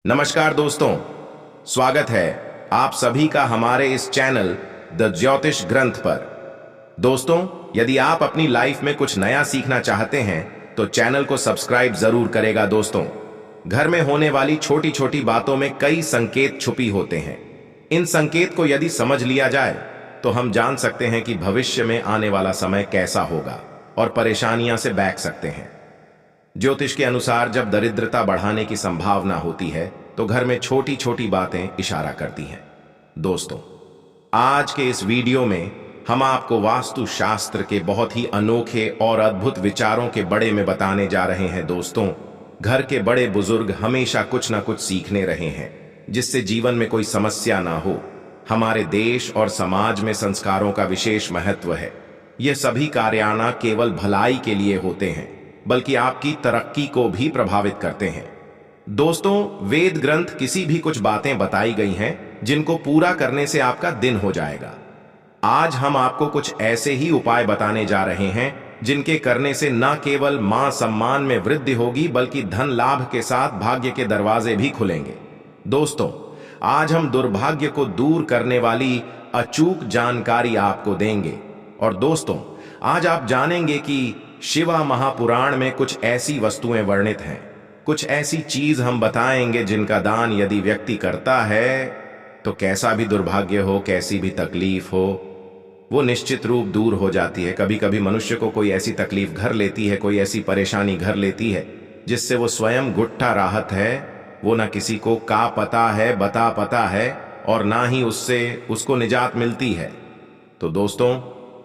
नमस्कार दोस्तों, स्वागत है आप सभी का हमारे इस चैनल द ज्योतिष ग्रंथ पर। दोस्तों, यदि आप अपनी लाइफ में कुछ नया सीखना चाहते हैं तो चैनल को सब्सक्राइब जरूर करेगा। दोस्तों, घर में होने वाली छोटी छोटी बातों में कई संकेत छुपी होते हैं। इन संकेत को यदि समझ लिया जाए तो हम जान सकते हैं कि भविष्य में आने वाला समय कैसा होगा और परेशानियां से बैठ सकते हैं। ज्योतिष के अनुसार जब दरिद्रता बढ़ाने की संभावना होती है तो घर में छोटी छोटी बातें इशारा करती हैं। दोस्तों, आज के इस वीडियो में हम आपको वास्तु शास्त्र के बहुत ही अनोखे और अद्भुत विचारों के बड़े में बताने जा रहे हैं। दोस्तों, घर के बड़े बुजुर्ग हमेशा कुछ ना कुछ सीखने रहे हैं जिससे जीवन में कोई समस्या ना हो। हमारे देश और समाज में संस्कारों का विशेष महत्व है। यह सभी कार्याना केवल भलाई के लिए होते हैं बल्कि आपकी तरक्की को भी प्रभावित करते हैं। दोस्तों, वेद ग्रंथ किसी भी कुछ बातें बताई गई हैं जिनको पूरा करने से आपका दिन हो जाएगा। आज हम आपको कुछ ऐसे ही उपाय बताने जा रहे हैं जिनके करने से न केवल मान सम्मान में वृद्धि होगी बल्कि धन लाभ के साथ भाग्य के दरवाजे भी खुलेंगे। दोस्तों, आज हम दुर्भाग्य को दूर करने वाली अचूक जानकारी आपको देंगे। और दोस्तों, आज आप जानेंगे कि शिवा महापुराण में कुछ ऐसी वस्तुएं वर्णित हैं, कुछ ऐसी चीज हम बताएंगे जिनका दान यदि व्यक्ति करता है तो कैसा भी दुर्भाग्य हो, कैसी भी तकलीफ हो, वो निश्चित रूप दूर हो जाती है। कभी कभी मनुष्य को कोई ऐसी तकलीफ घर लेती है, कोई ऐसी परेशानी घर लेती है जिससे वो स्वयं गुट्ठा राहत है। वो ना किसी को का पता है, बता पता है, और ना ही उससे उसको निजात मिलती है। तो दोस्तों,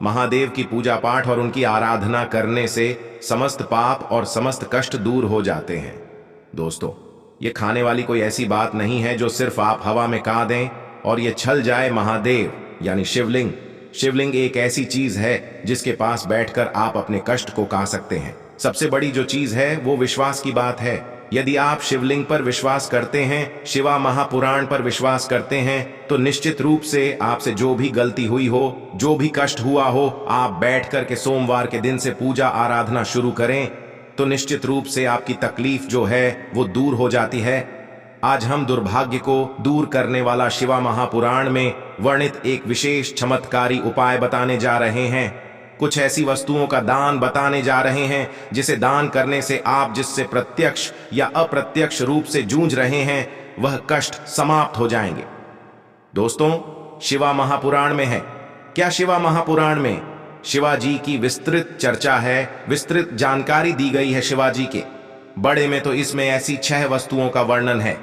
महादेव की पूजा पाठ और उनकी आराधना करने से समस्त पाप और समस्त कष्ट दूर हो जाते हैं। दोस्तों, ये खाने वाली कोई ऐसी बात नहीं है जो सिर्फ आप हवा में कहा दें और ये छल जाए। महादेव यानी शिवलिंग एक ऐसी चीज है जिसके पास बैठकर आप अपने कष्ट को कहा सकते हैं। सबसे बड़ी जो चीज है वो विश्वास की बात है। यदि आप शिवलिंग पर विश्वास करते हैं, शिवा महापुराण पर विश्वास करते हैं, तो निश्चित रूप से आपसे जो भी गलती हुई हो, जो भी कष्ट हुआ हो, आप बैठ कर के सोमवार के दिन से पूजा आराधना शुरू करें तो निश्चित रूप से आपकी तकलीफ जो है वो दूर हो जाती है। आज हम दुर्भाग्य को दूर करने वाला शिवा महापुराण में वर्णित एक विशेष चमत्कारी उपाय बताने जा रहे हैं। कुछ ऐसी वस्तुओं का दान बताने जा रहे हैं जिसे दान करने से आप जिससे प्रत्यक्ष या अप्रत्यक्ष रूप से जूझ रहे हैं वह कष्ट समाप्त हो जाएंगे। दोस्तों, शिवा महापुराण में है क्या? शिवा महापुराण में शिवाजी की विस्तृत चर्चा है, विस्तृत जानकारी दी गई है शिवाजी के। बड़े में तो इसमें ऐसी 6 वस्तुओं का वर्णन है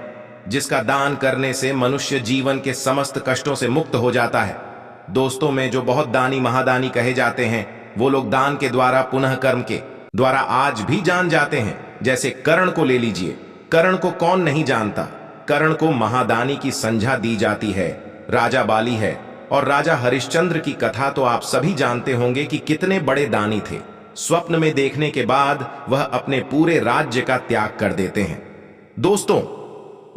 जिसका दान करने से मनुष्य जीवन के समस्त कष्टों से मुक्त हो जाता है। दोस्तों में जो बहुत दानी महादानी कहे जाते हैं वो लोग दान के द्वारा, पुनः कर्म के द्वारा आज भी जान जाते हैं। जैसे कर्ण को ले लीजिए। कर्ण को कौन नहीं जानता? कर्ण को महादानी की संज्ञा दी जाती है। राजा बाली है और राजा हरिश्चंद्र की कथा तो आप सभी जानते होंगे कि कितने बड़े दानी थे। स्वप्न में देखने के बाद वह अपने पूरे राज्य का त्याग कर देते हैं। दोस्तों,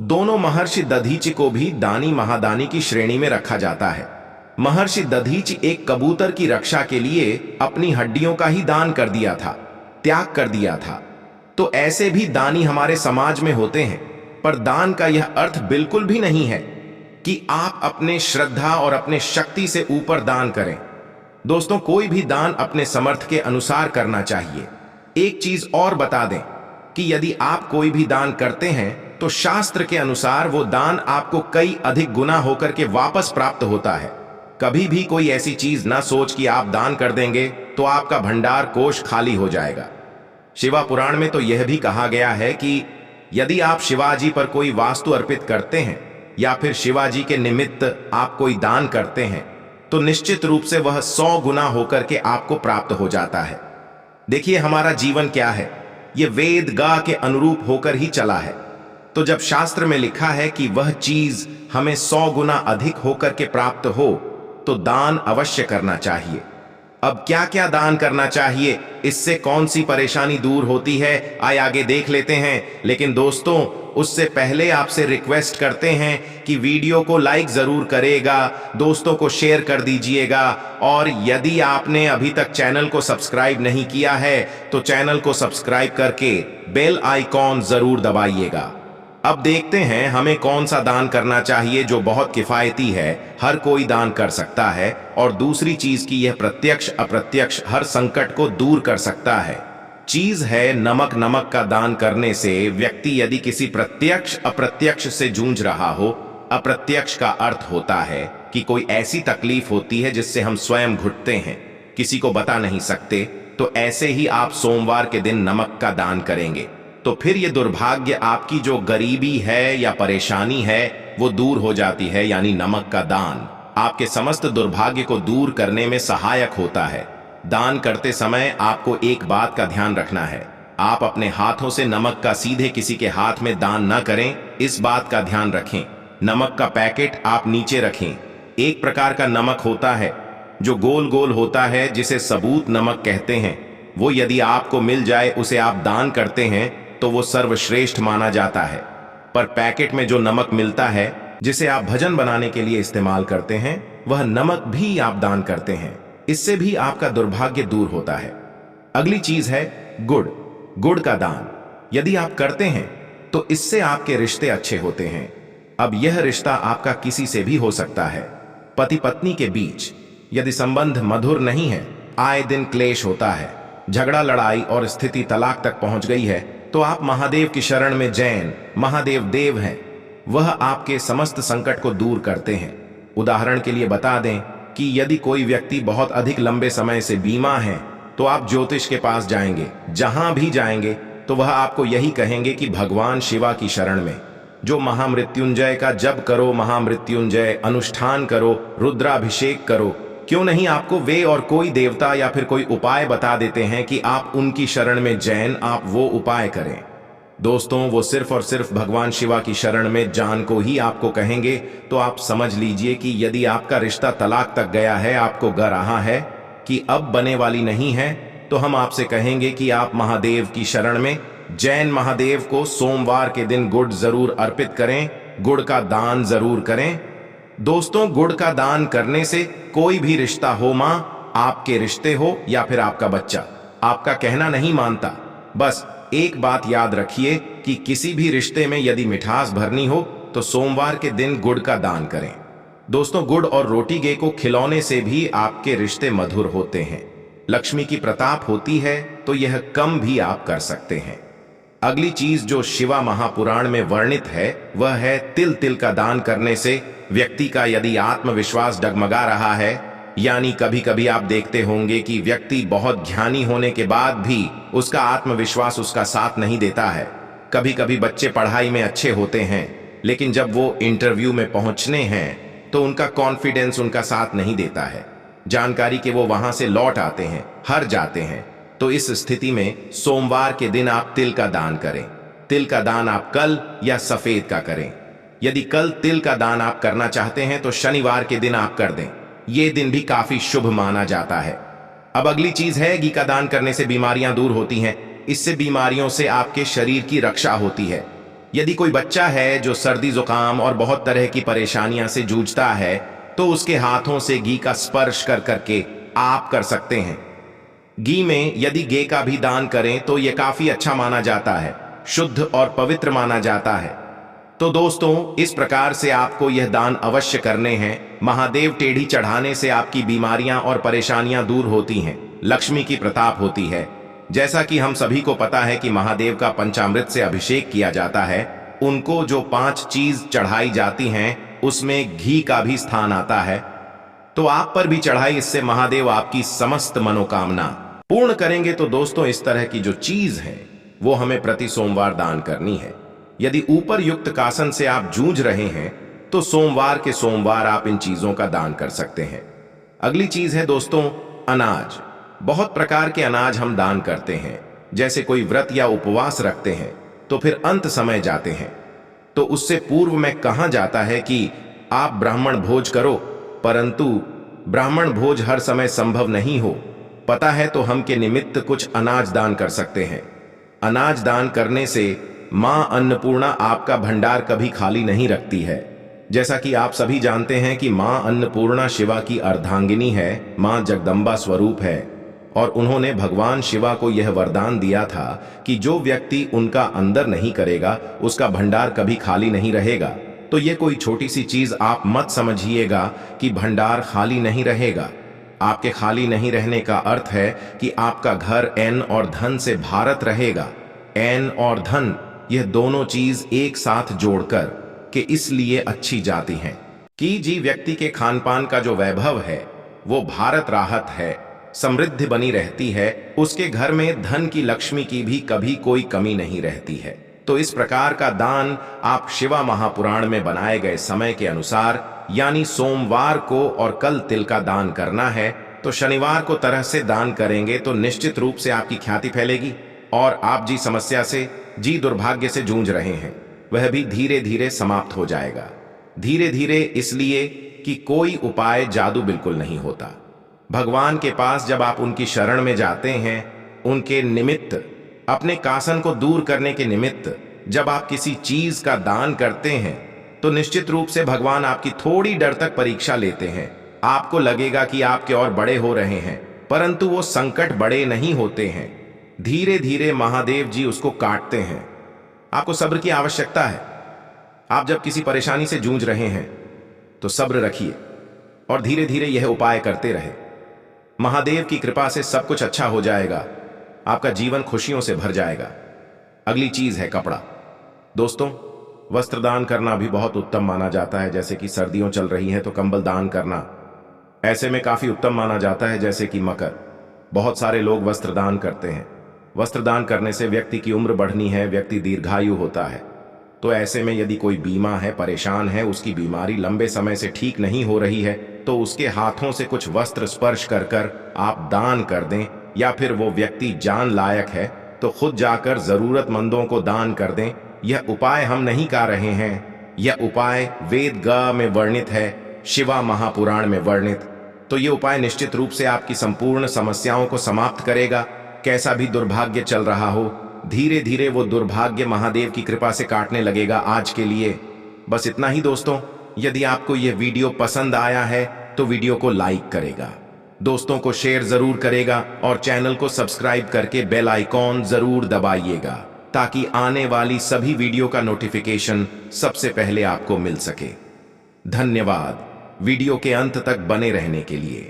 दोनों महर्षि दधीचि को भी दानी महादानी की श्रेणी में रखा जाता है। महर्षि दधीचि एक कबूतर की रक्षा के लिए अपनी हड्डियों का ही दान कर दिया था, त्याग कर दिया था। तो ऐसे भी दानी हमारे समाज में होते हैं, पर दान का यह अर्थ बिल्कुल भी नहीं है कि आप अपने श्रद्धा और अपने शक्ति से ऊपर दान करें। दोस्तों, कोई भी दान अपने समर्थ के अनुसार करना चाहिए। एक चीज और बता दें कि यदि आप कोई भी दान करते हैं तो शास्त्र के अनुसार वो दान आपको कई अधिक गुना होकर के वापस प्राप्त होता है। कभी भी कोई ऐसी चीज ना सोच कि आप दान कर देंगे तो आपका भंडार कोष खाली हो जाएगा। शिवा पुराण में तो यह भी कहा गया है कि यदि आप शिवाजी पर कोई वास्तु अर्पित करते हैं या फिर शिवाजी के निमित्त आप कोई दान करते हैं तो निश्चित रूप से वह 100 गुना होकर के आपको प्राप्त हो जाता है। देखिए, हमारा जीवन क्या है, यह वेद गा के अनुरूप होकर ही चला है। तो जब शास्त्र में लिखा है कि वह चीज हमें 100 गुना अधिक होकर के प्राप्त हो तो दान अवश्य करना चाहिए। अब क्या क्या दान करना चाहिए, इससे कौन सी परेशानी दूर होती है, आगे देख लेते हैं। लेकिन दोस्तों, उससे पहले आपसे रिक्वेस्ट करते हैं कि वीडियो को लाइक जरूर करेगा, दोस्तों को शेयर कर दीजिएगा, और यदि आपने अभी तक चैनल को सब्सक्राइब नहीं किया है तो चैनल को सब्सक्राइब करके बेल आइकॉन जरूर दबाइएगा। अब देखते हैं हमें कौन सा दान करना चाहिए जो बहुत किफायती है, हर कोई दान कर सकता है, और दूसरी चीज की यह प्रत्यक्ष अप्रत्यक्ष हर संकट को दूर कर सकता है। चीज है नमक। नमक का दान करने से व्यक्ति यदि किसी प्रत्यक्ष अप्रत्यक्ष से जूझ रहा हो, अप्रत्यक्ष का अर्थ होता है कि कोई ऐसी तकलीफ होती है जिससे हम स्वयं घुटते हैं, किसी को बता नहीं सकते, तो ऐसे ही आप सोमवार के दिन नमक का दान करेंगे तो फिर ये दुर्भाग्य, आपकी जो गरीबी है या परेशानी है वो दूर हो जाती है। यानी नमक का दान आपके समस्त दुर्भाग्य को दूर करने में सहायक होता है। दान करते समय आपको एक बात का ध्यान रखना है, आप अपने हाथों से नमक का सीधे किसी के हाथ में दान न करें, इस बात का ध्यान रखें। नमक का पैकेट आप नीचे रखें। एक प्रकार का नमक होता है जो गोल गोल होता है, जिसे सबूत नमक कहते हैं। वो यदि आपको मिल जाए, उसे आप दान करते हैं तो वो सर्वश्रेष्ठ माना जाता है। पर पैकेट में जो नमक मिलता है, जिसे आप भजन बनाने के लिए इस्तेमाल करते हैं, वह नमक भी आप दान करते हैं। इससे भी आपका दुर्भाग्य दूर होता है। अगली चीज है गुड़। गुड़ का दान यदि आप करते हैं तो इससे आपके रिश्ते अच्छे होते हैं। अब यह रिश्ता आपका किसी से भी हो सकता है। पति पत्नी के बीच यदि संबंध मधुर नहीं है, आए दिन क्लेश होता है, झगड़ा लड़ाई और स्थिति तलाक तक पहुंच गई है, तो आप महादेव की शरण में जैन महादेव देव हैं। वह आपके समस्त संकट को दूर करते हैं। उदाहरण के लिए बता दें कि यदि कोई व्यक्ति बहुत अधिक लंबे समय से बीमार है तो आप ज्योतिष के पास जाएंगे। जहां भी जाएंगे तो वह आपको यही कहेंगे कि भगवान शिवा की शरण में जो महामृत्युंजय का जप करो, महामृत्युंजय अनुष्ठान करो, रुद्राभिषेक करो। क्यों नहीं आपको वे और कोई देवता या फिर कोई उपाय बता देते हैं कि आप उनकी शरण में जैन, आप वो उपाय करें। दोस्तों, वो सिर्फ और सिर्फ भगवान शिवा की शरण में जान को ही आपको कहेंगे। तो आप समझ लीजिए कि यदि आपका रिश्ता तलाक तक गया है, आपको ग रहा है कि अब बने वाली नहीं है, तो हम आपसे कहेंगे कि आप महादेव की शरण में जैन महादेव को सोमवार के दिन गुड़ जरूर अर्पित करें, गुड़ का दान जरूर करें। दोस्तों, गुड़ का दान करने से कोई भी रिश्ता हो, मां आपके रिश्ते हो या फिर आपका बच्चा, आपका कहना नहीं मानता। बस एक बात याद रखिए कि किसी भी रिश्ते में यदि मिठास भरनी हो तो सोमवार के दिन गुड़ का दान करें। दोस्तों, गुड़ और रोटी गे को खिलौने से भी आपके रिश्ते मधुर होते हैं। लक्ष्मी की प्रताप होती है तो यह कम भी आप कर सकते हैं। अगली चीज जो शिवा महापुराण में वर्णित है वह है तिल। तिल का दान करने से व्यक्ति का यदि आत्मविश्वास डगमगा रहा है, यानी कभी कभी आप देखते होंगे कि व्यक्ति बहुत ज्ञानी होने के बाद भी उसका आत्मविश्वास उसका साथ नहीं देता है। कभी कभी बच्चे पढ़ाई में अच्छे होते हैं, लेकिन जब वो इंटरव्यू में पहुंचने हैं तो उनका कॉन्फिडेंस उनका साथ नहीं देता है। जानकारी के वो वहां से लौट आते हैं, हार जाते हैं। तो इस स्थिति में सोमवार के दिन आप तिल का दान करें। तिल का दान आप कल या सफेद का करें। यदि कल तिल का दान आप करना चाहते हैं तो शनिवार के दिन आप कर दें। ये दिन भी काफी शुभ माना जाता है। अब अगली चीज है घी का दान करने से बीमारियां दूर होती हैं। इससे बीमारियों से आपके शरीर की रक्षा होती है। यदि कोई बच्चा है जो सर्दी जुकाम और बहुत तरह की परेशानियां से जूझता है तो उसके हाथों से घी का स्पर्श कर करके आप कर सकते हैं। घी में यदि घी का भी दान करें तो यह काफी अच्छा माना जाता है, शुद्ध और पवित्र माना जाता है। तो दोस्तों, इस प्रकार से आपको यह दान अवश्य करने हैं। महादेव टेढ़ी चढ़ाने से आपकी बीमारियां और परेशानियां दूर होती हैं, लक्ष्मी की प्रताप होती है। जैसा कि हम सभी को पता है कि महादेव का पंचामृत से अभिषेक किया जाता है। उनको जो 5 चीज चढ़ाई जाती हैं उसमें घी का भी स्थान आता है। तो आप पर भी चढ़ाई, इससे महादेव आपकी समस्त मनोकामना पूर्ण करेंगे। तो दोस्तों, इस तरह की जो चीज है वो हमें प्रति सोमवार दान करनी है। यदि ऊपर युक्त कासन से आप जूझ रहे हैं तो सोमवार के सोमवार आप इन चीजों का दान कर सकते हैं। अगली चीज है दोस्तों अनाज। बहुत प्रकार के अनाज हम दान करते हैं। जैसे कोई व्रत या उपवास रखते हैं तो फिर अंत समय जाते हैं, तो उससे पूर्व में कहा जाता है कि आप ब्राह्मण भोज करो, परंतु ब्राह्मण भोज हर समय संभव नहीं हो। पता है तो हम के निमित्त कुछ अनाज दान कर सकते हैं। अनाज दान करने से मां अन्नपूर्णा आपका भंडार कभी खाली नहीं रखती है। जैसा कि आप सभी जानते हैं कि मां अन्नपूर्णा शिवा की अर्धांगिनी है, मां जगदम्बा स्वरूप है और उन्होंने भगवान शिवा को यह वरदान दिया था कि जो व्यक्ति उनका अंदर नहीं करेगा उसका भंडार कभी खाली नहीं रहेगा। तो ये कोई छोटी सी चीज आप मत समझिएगा कि भंडार खाली नहीं रहेगा। आपके खाली नहीं रहने का अर्थ है कि आपका घर एन और धन से भारत रहेगा। एन और धन यह दोनों चीज एक साथ जोड़कर के इसलिए अच्छी जाती हैं कि जी व्यक्ति के खान पान का जो वैभव है वो भारत राहत है, समृद्धि बनी रहती है, उसके घर में धन की लक्ष्मी की भी कभी कोई कमी नहीं रहती है। तो इस प्रकार का दान आप शिवा महापुराण में बनाए गए समय के अनुसार यानी सोमवार को और कल तिल का दान करना है। तो शनिवार को तरह से दान करेंगे तो निश्चित रूप से आपकी ख्याति फैलेगी और आप जी समस्या से जी दुर्भाग्य से जूझ रहे हैं वह भी धीरे धीरे समाप्त हो जाएगा। धीरे धीरे इसलिए कि कोई उपाय जादू बिल्कुल नहीं होता। भगवान के पास जब आप उनकी शरण में जाते हैं, उनके निमित्त अपने कासन को दूर करने के निमित्त जब आप किसी चीज का दान करते हैं तो निश्चित रूप से भगवान आपकी थोड़ी देर तक परीक्षा लेते हैं। आपको लगेगा कि आपके और बड़े हो रहे हैं, परंतु वो संकट बड़े नहीं होते हैं। धीरे धीरे महादेव जी उसको काटते हैं। आपको सब्र की आवश्यकता है। आप जब किसी परेशानी से जूझ रहे हैं तो सब्र रखिए और धीरे धीरे यह उपाय करते रहे। महादेव की कृपा से सब कुछ अच्छा हो जाएगा, आपका जीवन खुशियों से भर जाएगा। अगली चीज है कपड़ा। दोस्तों, वस्त्र दान करना भी बहुत उत्तम माना जाता है। जैसे कि सर्दियों चल रही हैं तो कंबल दान करना ऐसे में काफी उत्तम माना जाता है। जैसे कि मकर, बहुत सारे लोग वस्त्र दान करते हैं। वस्त्र दान करने से व्यक्ति की उम्र बढ़नी है, व्यक्ति दीर्घायु होता है। तो ऐसे में यदि कोई बीमा है, परेशान है, उसकी बीमारी लंबे समय से ठीक नहीं हो रही है तो उसके हाथों से कुछ वस्त्र स्पर्श कर कर आप दान कर दें, या फिर वो व्यक्ति जान लायक है तो खुद जाकर जरूरतमंदों को दान कर दें। यह उपाय हम नहीं कर रहे हैं, यह उपाय वेद ग में वर्णित है, शिवा महापुराण में वर्णित। तो ये उपाय निश्चित रूप से आपकी संपूर्ण समस्याओं को समाप्त करेगा। कैसा भी दुर्भाग्य चल रहा हो, धीरे धीरे वो दुर्भाग्य महादेव की कृपा से काटने लगेगा। आज के लिए बस इतना ही दोस्तों। यदि आपको यह वीडियो पसंद आया है तो वीडियो को लाइक करेगा, दोस्तों को शेयर जरूर करेगा और चैनल को सब्सक्राइब करके बेल आइकॉन जरूर दबाइएगा ताकि आने वाली सभी वीडियो का नोटिफिकेशन सबसे पहले आपको मिल सके। धन्यवाद वीडियो के अंत तक बने रहने के लिए।